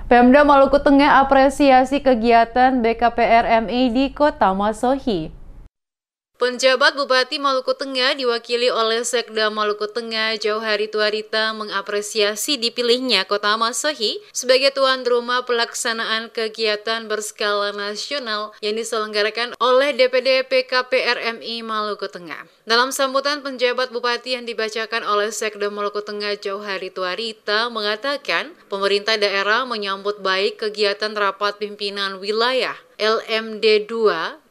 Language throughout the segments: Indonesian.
Pemda Maluku Tengah apresiasi kegiatan BKPRMI di Kota Masohi. Penjabat Bupati Maluku Tengah diwakili oleh Sekda Maluku Tengah Jauhari Tuarita mengapresiasi dipilihnya Kota Masohi sebagai tuan rumah pelaksanaan kegiatan berskala nasional yang diselenggarakan oleh DPD PKPRMI Maluku Tengah. Dalam sambutan penjabat Bupati yang dibacakan oleh Sekda Maluku Tengah Jauhari Tuarita mengatakan pemerintah daerah menyambut baik kegiatan rapat pimpinan wilayah LMD2,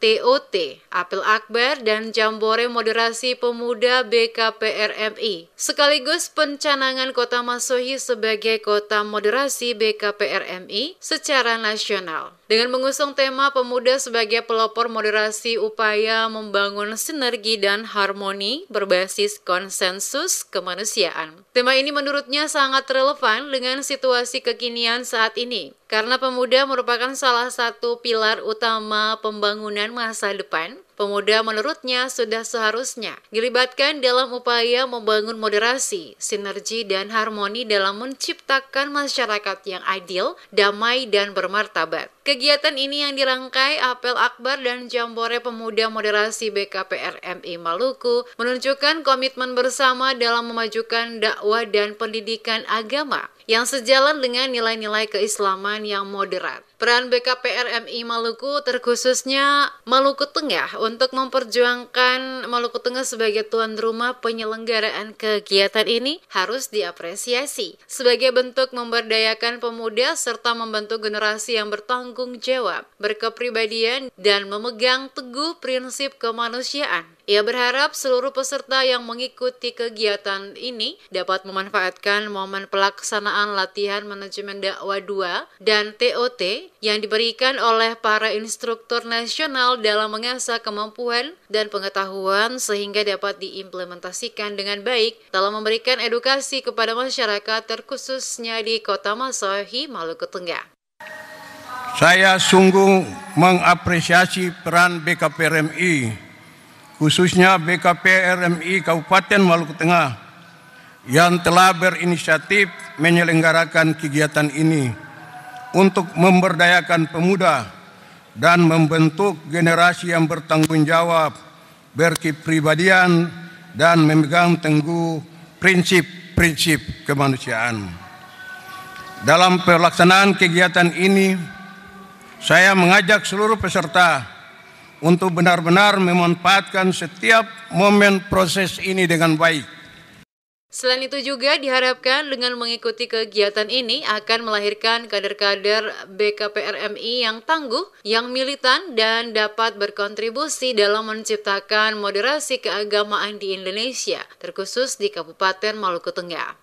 TOT, Apel Akbar, dan Jambore Moderasi Pemuda BKPRMI, sekaligus pencanangan Kota Masohi sebagai Kota Moderasi BKPRMI secara nasional. Dengan mengusung tema pemuda sebagai pelopor moderasi upaya membangun sinergi dan harmoni berbasis konsensus kemanusiaan. Tema ini menurutnya sangat relevan dengan situasi kekinian saat ini, karena pemuda merupakan salah satu pilar utama pembangunan masa depan. Pemuda menurutnya sudah seharusnya dilibatkan dalam upaya membangun moderasi, sinergi, dan harmoni dalam menciptakan masyarakat yang adil, damai, dan bermartabat. Kegiatan ini yang dirangkai Apel Akbar dan Jambore Pemuda Moderasi BKPRMI Maluku menunjukkan komitmen bersama dalam memajukan dakwah dan pendidikan agama yang sejalan dengan nilai-nilai keislaman yang moderat. Peran BKPRMI Maluku terkhususnya Maluku Tengah untuk memperjuangkan Maluku Tengah sebagai tuan rumah penyelenggaraan kegiatan ini harus diapresiasi sebagai bentuk memberdayakan pemuda serta membentuk generasi yang bertanggung jawab, berkepribadian, dan memegang teguh prinsip kemanusiaan. Ia berharap seluruh peserta yang mengikuti kegiatan ini dapat memanfaatkan momen pelaksanaan latihan manajemen dakwah 2 dan TOT yang diberikan oleh para instruktur nasional dalam mengasah kemampuan dan pengetahuan sehingga dapat diimplementasikan dengan baik dalam memberikan edukasi kepada masyarakat terkhususnya di Kota Masohi, Maluku Tengah. Saya sungguh mengapresiasi peran BKPRMI, khususnya BKPRMI Kabupaten Maluku Tengah yang telah berinisiatif menyelenggarakan kegiatan ini untuk memberdayakan pemuda dan membentuk generasi yang bertanggung jawab, berkepribadian, dan memegang teguh prinsip-prinsip kemanusiaan. Dalam pelaksanaan kegiatan ini, saya mengajak seluruh peserta untuk benar-benar memanfaatkan setiap momen proses ini dengan baik. Selain itu juga diharapkan dengan mengikuti kegiatan ini akan melahirkan kader-kader BKPRMI yang tangguh, yang militan, dan dapat berkontribusi dalam menciptakan moderasi keagamaan di Indonesia, terkhusus di Kabupaten Maluku Tengah.